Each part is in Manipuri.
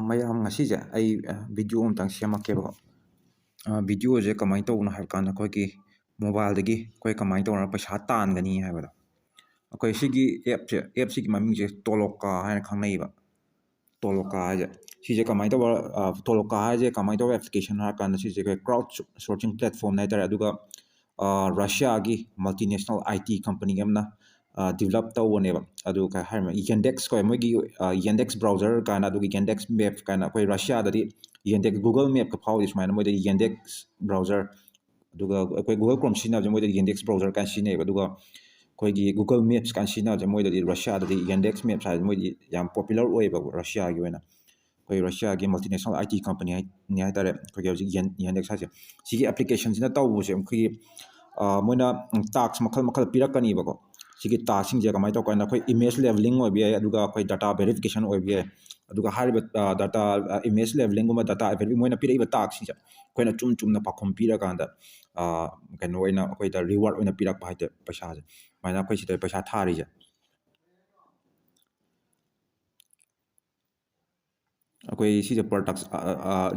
ꯃꯌꯥꯝ ꯉꯁꯤꯁꯦ ꯑꯩ ꯚꯤꯗꯤꯑꯣ ꯑꯃꯇꯪ ꯁꯦꯝꯃꯛꯀꯦꯕꯀꯣ ꯚꯤꯗꯤꯑꯣꯁꯦ ꯀꯃꯥꯏꯅ ꯇꯧꯕꯅꯣ ꯍꯥꯏꯕ ꯀꯥꯟꯗ ꯑꯩꯈꯣꯏꯒꯤ ꯃꯣꯕꯥꯏꯜꯗꯒꯤ ꯑꯩꯈꯣꯏ ꯀꯃꯥꯏꯅ ꯇꯧꯔꯒ ꯄꯩꯁꯥ ꯇꯥꯟꯒꯅꯤ ꯍꯥꯏꯕꯗꯣ ꯑꯩꯈꯣꯏ ꯁꯤꯒꯤ ꯑꯦꯞꯁꯤꯒꯤ ꯃꯃꯤꯡꯁꯦ ꯇꯣꯂꯣꯀꯥ ꯍꯥꯏꯅ ꯈꯪꯅꯩꯌꯦꯕ ꯇꯣꯂꯣꯀꯥ ꯍꯥꯏꯁꯦ ꯁꯤꯁꯦ ꯀꯃꯥꯏꯅ ꯇꯧꯕ ꯇꯣꯂꯣꯀꯥ ꯍꯥꯏꯁꯦ ꯀꯃꯥꯏꯅ ꯇꯧꯕ ꯑꯦꯄ꯭ꯂꯤꯀꯦꯁꯟ ꯍꯥꯏꯔ ꯀꯥꯟꯗ ꯁꯤꯁꯦ ꯑꯩꯈꯣꯏ ꯀ꯭ꯔꯥꯎꯗ ꯁꯣꯔꯁꯤꯡ ꯄ꯭ꯂꯦꯠꯐꯣꯝ ꯍꯥꯏꯇꯥꯔꯦ ꯑꯗꯨꯒ ꯔꯁꯤꯌꯥꯒꯤ ꯃꯜꯇꯤꯅꯦꯁꯅꯦꯜ IT ꯀꯝꯄꯅꯤ ꯑꯃꯅ ꯗꯤꯕꯂꯞ ꯇꯧꯕꯅꯦꯕ ꯑꯗꯨ ꯀꯩ ꯍꯥꯏꯔꯤꯃꯣ ꯌꯦꯟꯗꯦꯛꯁ ꯀꯣ ꯃꯣꯏꯒꯤ ꯌꯦꯟꯗꯦꯛꯁ ꯕ꯭ꯔꯥꯎꯖꯔ ꯀꯥꯏꯅ ꯑꯗꯨꯒꯤ ꯌꯦꯟꯗꯦꯛꯁ ꯃꯦꯞ ꯀꯥꯏꯅ ꯑꯩꯈꯣꯏ ꯔꯁꯤꯌꯥꯗꯗꯤ ꯌꯦꯟꯗꯦꯛꯁ ꯒꯨꯒꯜ ꯃꯦꯞꯀ ꯐꯥꯎꯗꯤ ꯁꯨꯃꯥꯏꯅ ꯃꯣꯏꯗ ꯌꯦꯟꯗꯦꯛꯁ ꯕ꯭ꯔꯥꯎꯖꯔ ꯑꯗꯨꯒ ꯑꯩꯈꯣꯏ ꯒꯨꯒꯜ ꯀ꯭ꯔꯣꯝ ꯁꯤꯖꯤꯟꯅꯕꯁꯦ ꯃꯣꯏꯗꯗꯤ ꯌꯦꯟꯗꯦꯛꯁ ꯕ꯭ꯔꯥꯎꯖꯔ ꯀꯥꯏꯅ ꯁꯤꯖꯤꯟꯅꯩꯕ ꯑꯗꯨꯒ ꯑꯩꯈꯣꯏꯒꯤ ꯒꯨꯒꯜ ꯃꯦꯞꯁ ꯀꯥꯏꯅ ꯁꯤꯖꯤꯟꯅꯕꯁꯦ ꯃꯣꯏꯗꯗꯤ ꯔꯁꯤꯌꯥꯗꯗꯤ ꯌꯦꯟꯗꯦꯛꯁ ꯃꯦꯞꯁ ꯍꯥꯏꯁꯦ ꯃꯣꯏꯗꯤ ꯌꯥꯝ ꯄꯣꯄꯨꯂꯔ ꯑꯣꯏꯌꯦꯕ ꯔꯁꯤꯌꯥꯒꯤ ꯑꯣꯏꯅ ꯑꯩꯈꯣꯏ ꯔꯁꯤꯌꯥꯒꯤ ꯃꯜꯇꯤꯅꯦꯁꯅꯦꯜ IT ꯀꯝꯄꯅꯤ ꯍꯥꯏꯇꯥꯔꯦ ꯑꯩꯈꯣꯏꯒꯤ ꯍꯧꯖꯤꯛ ꯌꯦꯟꯗꯦꯛꯁ ꯍꯥꯏꯁꯦ ꯁꯤꯒꯤ ꯑꯦꯄ꯭ꯂꯤꯀꯦꯁꯟꯁꯤꯅ ꯇꯧꯕꯁꯦ ꯑꯩꯈꯣꯏꯒꯤ ꯃꯣꯏꯅ ꯇꯥꯛꯁ ꯃꯈꯜ ꯃꯈꯜ ꯄꯤꯔꯛꯀꯅꯤꯕꯀꯣ ꯁꯤꯒꯤ ꯇꯥꯛꯁꯁꯤꯡꯁꯦ ꯀꯃꯥꯏꯅ ꯇꯧ ꯀꯥꯟꯗ ꯑꯩꯈꯣꯏ ꯏꯃꯦꯖ ꯂꯦꯕꯂꯤꯡ ꯑꯣꯏꯕ ꯌꯥꯏ ꯑꯗꯨꯒ ꯑꯩꯈꯣꯏ ꯗꯥꯇꯥ ꯚꯦꯔꯤꯐꯤꯀꯦꯁꯟ ꯑꯣꯏꯕ ꯌꯥꯏ ꯑꯗꯨꯒ ꯍꯥꯏꯔꯤꯕ ꯗꯥꯇꯥ ꯏꯃꯦꯖ ꯂꯦꯕꯂꯤꯡꯒꯨꯝꯕ ꯗꯥꯇꯥ ꯚꯦꯔꯤꯐꯤꯀꯦꯁꯟ ꯃꯣꯏꯅ ꯄꯤꯔꯛꯏꯕ ꯇꯥꯛꯁꯁꯤꯡꯁꯦ ꯑꯩꯈꯣꯏꯅ ꯆꯨꯝꯅ ꯄꯥꯎꯈꯨꯝ ꯄꯤꯔꯀꯥꯟꯗ ꯀꯩꯅꯣ ꯑꯣꯏꯅ ꯑꯩꯈꯣꯏꯗ ꯔꯤꯋꯥꯔꯗ ꯑꯣꯏꯅ ꯄꯤꯔꯛꯄ ꯍꯥꯏꯇꯥꯔꯦ ꯄꯩꯁꯥꯁꯦ ꯁꯨꯃꯥꯏꯅ ꯑꯩꯈꯣꯏ ꯁꯤꯗ ꯄꯩꯁꯥ ꯊꯥꯔꯤꯁꯦ ꯑꯩꯈꯣꯏ ꯁꯤꯁꯦ ꯄꯔ ꯇꯥꯛꯁ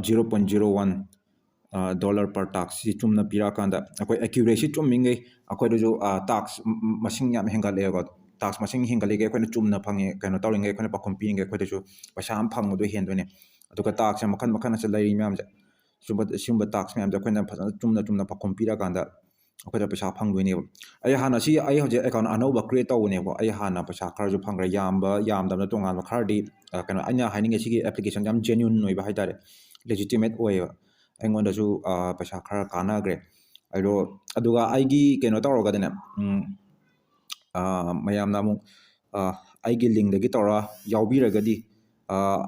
0.01 ꯗꯣꯂꯔ ꯄꯔ ꯇꯥꯛꯁ ꯁꯤ ꯆꯨꯝꯅ ꯄꯤꯔꯛꯑꯀꯥꯟꯗ ꯑꯩꯈꯣꯏ ꯑꯦꯀ꯭ꯌꯨꯔꯦꯁꯤ ꯆꯨꯝꯃꯤꯉꯩ ꯑꯩꯈꯣꯏꯗꯁꯨ ꯇꯥꯛꯁ ꯃꯁꯤꯡ ꯌꯥꯝ ꯍꯦꯟꯒꯠꯂꯛꯑꯦꯕ ꯇꯥꯛꯁ ꯃꯁꯤꯡ ꯍꯦꯟꯒꯠꯂꯤꯉꯩ ꯑꯩꯈꯣꯏꯅ ꯆꯨꯝꯅ ꯐꯪꯉꯦ ꯀꯩꯅꯣ ꯇꯧꯔꯤꯉꯩ ꯑꯩꯈꯣꯏꯅ ꯄꯥꯎꯈꯨꯝ ꯄꯤꯔꯤꯉꯩ ꯑꯩꯈꯣꯏꯗꯁꯨ ꯄꯩꯁꯥ ꯑꯃ ꯐꯪꯕꯗꯣ ꯍꯦꯟꯗꯣꯏꯅꯦ ꯑꯗꯨꯒ ꯇꯥꯛꯁꯦ ꯃꯈꯜ ꯃꯈꯜꯁꯦ ꯂꯩꯔꯤ ꯃꯌꯥꯝꯁꯦ ꯁꯤꯒꯨꯝꯕ ꯇꯥꯛꯁ ꯃꯌꯥꯝꯁꯦ ꯑꯩꯈꯣꯏꯅ ꯐꯖꯅ ꯆꯨꯝꯅ ꯄꯥꯎꯈꯨꯝ ꯄꯤꯔꯀꯥꯟꯗ ꯑꯩꯈꯣꯏꯗ ꯄꯩꯁా ꯐꯪꯗꯣꯏꯅꯦꯕ ꯑꯩ ꯍꯧꯖꯤꯛ ꯑꯦꯀꯥꯎꯟ ꯑꯅꯧꯕ ꯀ꯭रिꯌꯦꯠ ꯇꯧꯕꯅꯦꯕꯀꯣ ꯑꯩ ꯍꯥꯟꯅ ꯄꯩꯁꯥ ꯈꯔꯁꯨ ꯐꯪꯈ꯭ꯔꯦ ꯌꯥꯝꯕ ꯌꯥꯝꯗꯕꯅ ꯇꯣꯉꯥꯟꯕ ꯈꯔꯗꯤ ꯀꯩꯅꯣ ꯑꯩꯅ ꯍꯥꯏꯅꯤꯡꯉꯦ ꯁꯤꯒꯤ ꯑꯦꯄ꯭ꯂꯤꯀꯦꯁꯟ ꯌꯥꯝ ꯖꯦꯟꯌꯨꯟ ꯑꯣꯏꯕ ꯍꯥꯏꯇꯥꯔꯦ ꯂꯦꯖꯤꯇꯤꯃꯦꯠ ꯑꯣꯏꯌꯦꯕ ꯑꯩꯉꯣꯟꯗꯁꯨ ꯄꯩꯁꯥ ꯈꯔ ꯀꯥꯟꯅꯈ꯭ꯔꯦ ꯑꯗꯨꯒ ꯑꯩꯒꯤ ꯀꯩꯅꯣ ꯇꯧꯔꯒꯗꯅꯦ ꯃꯌꯥꯝꯅ ꯑꯃꯨꯛ ꯑꯩꯒꯤ ꯂꯤꯡꯗꯒꯤ ꯇꯧꯔ ꯌꯥꯎꯕꯤꯔꯒꯗꯤ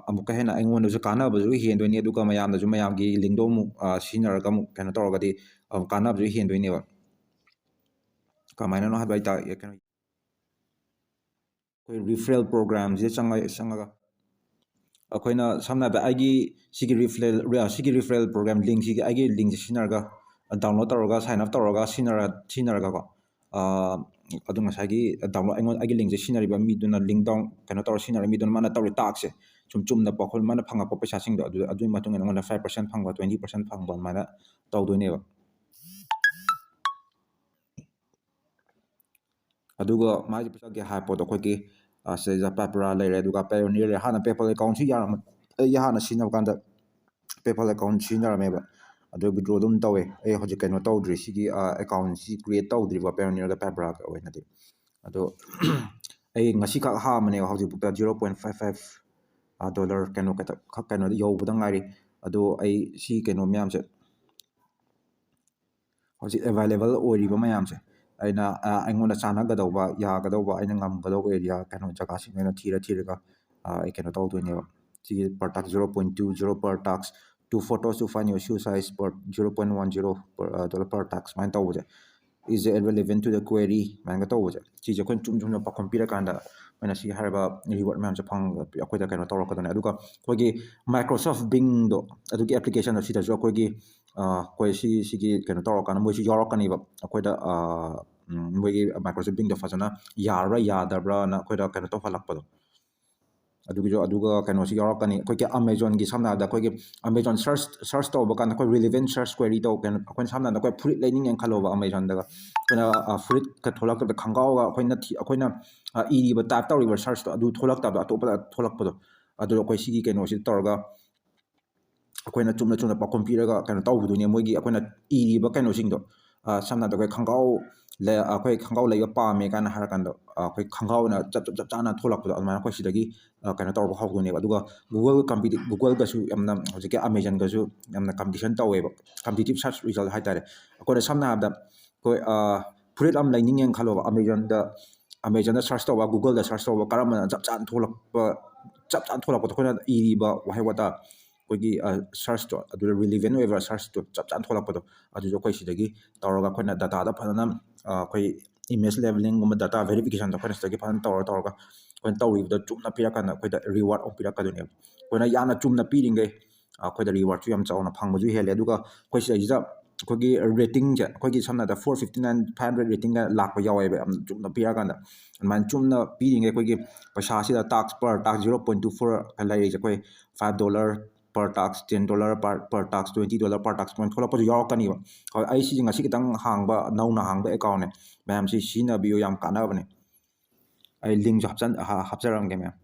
ꯑꯃꯨꯛꯀ ꯍꯦꯟꯅ ꯑꯩꯉꯣꯟꯗꯁꯨ ꯀꯥꯟꯅꯕꯁꯨ ꯍꯦꯟꯗꯣꯏꯅꯤ ꯑꯗꯨꯒ ꯃꯌꯥꯝꯅꯁꯨ ꯃꯌꯥꯝꯒꯤ ꯂꯤꯡꯗꯣ ꯑꯃꯨꯛ ꯁꯤꯖꯤꯟꯅꯔꯒ ꯑꯃꯨꯛ ꯀꯩꯅꯣ ꯇꯧꯔꯒꯗꯤ ꯀꯥꯟꯅꯕꯁꯨ ꯍꯦꯟꯗꯣꯏꯅꯦꯕ ꯀꯃꯥꯏꯅꯅೋ ꯍꯥꯏꯕ ꯀꯩꯅꯣ ꯑꯩꯈꯣꯏ ꯔꯤꯐꯔꯦꯜ ꯄ꯭ꯔꯣꯒ꯭ꯔꯥꯝꯁꯤꯗ ꯆꯪꯉꯒ ꯑꯩꯈꯣꯏꯅ ꯁꯝꯅ ꯍꯥꯏꯔꯕꯗ ꯑꯩꯒꯤ ꯁꯤꯒꯤ ꯔꯤꯐꯔꯦꯜ ꯄ꯭ꯔꯣꯒ꯭ꯔꯥꯝ ꯂꯤꯡꯁꯤꯒꯤ ꯑꯩꯒꯤ ꯂꯤꯡꯁꯦ ꯁꯤꯖꯤꯟꯅꯔꯒ ꯗꯥꯎꯟꯂꯣꯗ ꯇꯧꯔꯒ ꯁꯥꯏꯟ ꯑꯞ ꯇꯧꯔꯒ ꯁꯤꯖꯤꯟꯅꯔꯒꯀꯣ ꯑꯗꯨ ꯉꯁꯥꯏꯒꯤ ꯑꯩꯒꯤ ꯂꯤꯡꯁꯦ ꯁꯤꯖꯤꯟꯅꯔꯤꯕ ꯃꯤꯗꯨꯅ ꯂꯤꯡ ꯗꯥꯎꯟ ꯀꯩꯅꯣ ꯇꯧꯔ ꯁꯤꯖꯤꯟꯅꯔꯤꯕ ꯃꯤꯗꯨꯅ ꯃꯥꯅ ꯇꯧꯔꯤ ꯇꯥꯛꯁꯦ ꯁꯨꯝ ꯆꯨꯝꯅ ꯄꯥꯎꯈꯨꯝ ꯃꯥꯅ ꯐꯪꯉꯛꯄ ꯄꯩꯁꯥꯁꯤꯡꯗꯣ ꯑꯗꯨꯒꯤ ꯃꯇꯨꯡ ꯏꯟꯅ ꯑꯩꯉꯣꯟꯗ 5% ꯐꯪꯕ 20% ꯐꯪꯕ ꯑꯗꯨꯃꯥꯏꯅ ꯇꯧꯗꯣꯏꯅꯦꯕ ꯑꯗꯨꯒ ꯃꯥꯒꯤ ꯄꯩꯁꯥꯒꯤ ꯍꯥꯏ ꯄꯣꯠꯇꯣ ꯑꯩꯈꯣꯏꯒꯤ ꯁꯤꯗ ꯄꯦꯄꯔꯥ ꯂꯩꯔꯦ ꯑꯗꯨꯒ ꯄꯥꯏꯑꯣꯅꯤꯌꯔ ꯂꯩꯔꯦ ꯍꯥꯟꯅ ꯄꯦꯄꯜ ꯑꯦꯀꯥꯎꯟꯁꯤ ꯑꯩ ꯍꯥꯟꯅ ꯁꯤꯖꯤꯟꯅꯕ ꯀꯥꯟꯗ ꯄꯦꯄꯜ ꯑꯦꯀꯥꯎꯟ ꯁꯤꯖꯤꯟꯅꯔꯝꯃꯦꯕ ꯑꯗꯨ ꯋꯤꯗ꯭ꯔꯣ ꯑꯗꯨꯝ ꯇꯧꯋꯦ ꯑꯩ ꯍꯧꯖꯤꯛ ꯀꯩꯅꯣ ꯇꯧꯗ꯭ꯔꯤ ꯁꯤꯒꯤ ꯑꯦꯀꯥꯎꯟꯁꯤ ꯀ꯭रिꯌꯦꯠ ꯇꯧꯗ꯭ꯔꯤꯕ ꯄꯥꯏꯑꯣꯅꯤꯌꯔꯒ ꯄꯦꯄꯔꯥꯒ ꯑꯣꯏꯅꯗꯤ ꯑꯗꯣ ꯑꯩ ꯉꯁꯤꯈꯛ ꯍꯥꯡꯕꯅꯦꯕ ꯍꯧꯖꯤꯛꯐꯥꯎꯗ 0.55 ꯗꯣꯂꯔ ꯀꯩꯅꯣꯗ ꯌꯧꯕꯗ ꯉꯥꯏꯔꯤ ꯑꯗꯣ ꯑꯩ ꯁꯤ ꯀꯩꯅꯣ ꯃꯌꯥꯝꯁꯦ ꯍꯧꯖꯤꯛ ꯑꯦꯕꯥꯏꯂꯦꯕꯜ ꯑꯣꯏꯔꯤꯕ ꯃꯌꯥꯝꯁꯦ ꯑꯩꯉꯣꯟꯗ ꯆꯥꯟꯅꯒꯗꯧꯕ ꯌꯥꯒꯗꯧꯕ ꯑꯩꯅ ꯉꯝꯒꯗꯧꯕ ꯑꯦꯔꯤꯌꯥ ꯀꯩꯅꯣ ꯖꯒꯥꯁꯤꯡ ꯑꯣꯏꯅ ꯊꯤꯔꯒ ꯑꯩ ꯀꯩꯅꯣ ꯇꯧꯗꯣꯏꯅꯦꯕ ꯁꯤꯒꯤ per tax 0.20 per tax 2 photos to find your shoe size per 0.10 dollar per tax ꯁꯨꯃꯥꯏꯅ ꯇꯧꯕꯁꯦ is relevant to the query ꯁꯨꯃꯥꯏꯅ ꯇꯧꯕꯁꯦ ꯁꯤꯁꯦ ꯑꯩꯈꯣꯏꯅ ꯆꯨꯝꯅ ꯄꯥꯎꯈꯨꯝ ꯄꯤꯔꯀꯥꯟda ꯑꯩꯈꯣꯏꯅ ꯁꯤ ꯍꯥꯏꯔꯤꯕ ꯔꯤꯋꯥꯔꯗ ꯃꯌꯥꯝꯁꯦ ꯑꯩꯈꯣꯏꯗ ꯀꯩꯅꯣ ꯇꯧꯔꯛꯀꯗꯣꯏꯅꯦ ꯑꯗꯨꯒ ꯑꯩꯈꯣꯏꯒꯤ ꯃꯥꯏꯀ꯭ꯔꯣꯁꯣꯐ ꯕꯤꯡꯗꯣ ꯑꯗꯨꯒꯤ ꯑꯦꯄ꯭ꯂꯤꯀꯦꯁꯟꯗꯣ ꯁꯤꯗꯁꯨ ꯑꯩꯈꯣꯏ ꯁꯤꯒꯤ ꯀꯩꯅꯣ ꯇꯧꯔꯀꯥꯟꯗ ꯃꯣꯏꯁꯨ ꯌꯥꯎꯔꯛꯀꯅꯤꯕ ꯑꯩꯈꯣꯏꯗ ꯃꯣꯏꯒꯤ ꯃꯥꯏꯀ꯭ꯔꯣꯁꯣꯐ ꯕꯤꯡꯗꯣ ꯐꯖꯅ ꯌꯥꯔꯕ꯭ꯔꯥ ꯌꯥꯗꯕ꯭ꯔꯥꯅ ꯑꯩꯈꯣꯏꯗ ꯀꯩꯅꯣ ꯇꯧꯍꯜꯂꯛꯄꯗꯣ ꯑꯗꯨꯒ ꯀꯩꯅꯣꯁꯤ ꯌꯥꯎꯔꯛꯀꯅꯤ ꯑꯩꯈꯣꯏꯒꯤ ꯑꯃꯥꯖꯣꯟꯒꯤ ꯁꯝꯅ ꯍꯥꯏꯔꯕꯗ ꯑꯩꯈꯣꯏꯒꯤ ꯑꯃꯥꯖꯣꯟ ꯁꯔꯆ ꯇꯧꯕ ꯀꯥꯟꯗ ꯑꯩꯈꯣꯏ ꯔꯤꯂꯤꯚꯦꯟ ꯁꯔꯆ ꯀ꯭ꯋꯦꯔꯤ ꯑꯩꯈꯣꯏꯅ ꯁꯝꯅ ꯍꯥꯏꯔꯕꯗ ꯑꯩꯈꯣꯏ ꯐꯨꯔꯤꯠ ꯂꯩꯅꯤꯡꯉꯦꯅ ꯈꯜꯂꯣꯕ ꯑꯃꯥꯖꯣꯟꯗꯒ ꯑꯩꯈꯣꯏꯅ ꯐꯨꯔꯤꯠꯀ ꯊꯣꯛꯂꯛꯇꯕꯗ ꯈꯣꯡꯒ꯭ꯔꯥꯎꯒ ꯑꯩꯈꯣꯏꯅ ꯏꯔꯤꯕ ꯇꯥꯏꯞ ꯇꯧꯔꯤꯕ ꯁꯔꯆꯇꯣ ꯑꯗꯨ ꯊꯣꯛꯂꯛꯇꯕꯗꯣ ꯑꯇꯣꯞꯄꯗ ꯊꯣꯛꯂꯛꯄꯗꯣ ꯑꯗꯨ ꯑꯩꯈꯣꯏ ꯁꯤꯒꯤ ꯀꯩꯅꯣꯁꯤ ꯇꯧꯔꯒ ꯑꯩꯈꯣꯏꯅ ꯆꯨꯝꯅ ꯄꯥꯎꯈꯨꯝ ꯄꯤꯔꯒ ꯀꯩꯅꯣ ꯇꯧꯕꯗꯨꯅꯦ ꯃꯣꯏꯒꯤ ꯑꯩꯈꯣꯏꯅ ꯏꯔꯤꯕ ꯀꯩꯅꯣꯁꯤꯡꯗꯣ ꯁꯝꯅ ꯍꯥꯏꯔꯕꯗ ꯑꯩꯈꯣꯏ ꯈꯣꯡꯒ꯭ꯔꯥꯎ ꯂꯩꯕ ꯄꯥꯝꯃꯦ ꯀꯥꯏꯅ ꯍꯥꯏꯔꯀꯥꯟꯗ ꯑꯩꯈꯣꯏ ꯈꯣꯡꯒ꯭ꯔꯥꯎꯅ ꯆꯞ ꯆꯥꯅ ꯊꯣꯛꯂꯛꯄꯗꯣ ꯑꯗꯨꯃꯥꯏꯅ ꯑꯩꯈꯣꯏ ꯁꯤꯗꯒꯤ ꯀꯩꯅꯣ ꯇꯧꯔꯛꯄ ꯍꯧꯗꯣꯏꯅꯦꯕ ꯑꯗꯨꯒ ꯒꯨꯒꯜꯒꯁꯨ ꯌꯥꯝꯅ ꯍꯧꯖꯤꯛꯀꯤ ꯑꯃꯥꯖꯣꯟꯒꯁꯨ ꯌꯥꯝꯅ ꯀꯝꯄꯤꯇꯤꯁꯟ ꯇꯧꯋꯦꯕ ꯀꯝꯄꯤꯇꯤꯇꯤꯞ ꯁꯔꯆ ꯔꯤꯖꯜꯠ ꯍꯥꯏꯇꯥꯔꯦ ꯑꯩꯈꯣꯏꯅ ꯁꯝꯅ ꯍꯥꯏꯔꯕꯗ ꯑꯩꯈꯣꯏ ꯐꯨꯔꯤꯠ ꯑꯃ ꯂꯩꯅꯤꯡꯉꯦꯅ ꯈꯜꯂꯣꯕ ꯑꯃꯥꯖꯣꯟꯗ ꯁꯔꯆ ꯇꯧꯕ ꯒꯨꯒꯜꯗ ꯁꯔꯆ ꯇꯧꯕ ꯀꯔꯝꯕꯅ ꯆꯞ ꯆꯥꯅ ꯊꯣꯛꯂꯛꯄꯗꯣ ꯑꯩꯈꯣꯏꯅ ꯏꯔꯤꯕ ꯋꯥꯍꯩ ꯋꯥꯇꯥ ꯑꯩꯈꯣꯏꯒꯤ ꯁꯔꯆꯇꯣ ꯑꯗꯨꯗ ꯔꯤꯂꯤꯚꯦꯟ ꯑꯣꯏꯕ ꯁꯔꯆꯇꯣ ꯆꯞ ꯆꯥꯅ ꯊꯣꯛꯂꯛꯄꯗꯣ ꯑꯗꯨꯁꯨ ꯑꯩꯈꯣꯏ ꯁꯤꯗꯒꯤ ꯇꯧꯔꯒ ꯑꯩꯈꯣꯏꯅ ꯗꯥꯇꯥꯗ ꯐꯖꯅ ꯑꯩꯈꯣꯏ ꯏꯃꯦꯖ ꯂꯦꯕꯂꯤꯡꯒꯨꯝꯕ ꯗꯥꯇꯥ ꯚꯦꯔꯤꯐꯤꯀꯦꯁꯟꯗꯣ ꯑꯩꯈꯣꯏꯅ ꯁꯤꯗꯒꯤ ꯐꯖꯅ ꯇꯧꯔꯒ ꯑꯩꯈꯣꯏꯅ ꯇꯧꯔꯤꯕꯗꯣ ꯆꯨꯝꯅ ꯄꯤꯔꯀꯥꯟꯗ ꯑꯩꯈꯣꯏꯗ ꯔꯤꯋꯥꯔꯗ ꯑꯃꯨꯛ ꯄꯤꯔꯛꯀꯗꯣꯏꯅꯦꯕ ꯑꯩꯈꯣꯏꯅ ꯌꯥꯝꯅ ꯆꯨꯝꯅ ꯄꯤꯔꯤꯉꯩ ꯑꯩꯈꯣꯏꯗ ꯔꯤꯋꯥꯔꯗꯁꯨ ꯌꯥꯝ ꯆꯥꯎꯅ ꯐꯪꯕꯁꯨ ꯍꯦꯜꯂꯦ ꯑꯗꯨꯒ ꯑꯩꯈꯣꯏ ꯁꯤꯗꯩꯁꯤꯗ ꯑꯩꯈꯣꯏꯒꯤ ꯔꯦꯇꯤꯡꯁꯦ ꯑꯩꯈꯣꯏꯒꯤ ꯁꯝꯅ ꯍꯥꯏꯔꯕꯗ 459 500 ꯔꯦꯇꯤꯡꯒ ꯂꯥꯛꯄ ꯌꯥꯎꯋꯦꯕ ꯌꯥꯝ ꯆꯨꯝꯅ ꯄꯤꯔꯀꯥꯟꯗ ꯑꯗꯨꯃꯥꯏꯅ ꯆꯨꯝꯅ ꯄꯤꯔꯤꯉꯩ ꯑꯩꯈꯣꯏꯒꯤ ꯄꯩꯁꯥꯁꯤꯗ ꯇꯥꯛꯁ ꯄꯔ ꯇꯥꯛꯁ 0.24 ꯂꯩꯔꯤꯁꯦ ꯑꯩꯈꯣꯏ $5 per tax $10 per tax $20 per tax ꯁꯨꯃꯥꯏꯅ ꯊꯣꯛꯂꯛꯄꯁꯨ ꯌꯥꯎꯔꯛꯀꯅꯤꯕ ꯍꯣꯏ ꯑꯩ ꯁꯤꯁꯦ ꯉꯁꯤ ꯈꯤꯇꯪ ꯍꯥꯡꯕ ꯅꯧꯅ ꯍꯥꯡꯕ ꯑꯦꯀꯥꯎꯟꯅꯦ ꯃꯌꯥꯝꯁꯤ ꯁꯤꯖꯤꯟꯅꯕꯤꯌꯨ ꯌꯥꯝ ꯀꯥꯟꯅꯕꯅꯦ ꯑꯩ ꯂꯤꯡꯁꯨ ꯍꯥꯞꯆꯔꯝꯒꯦ ꯃꯌꯥꯝ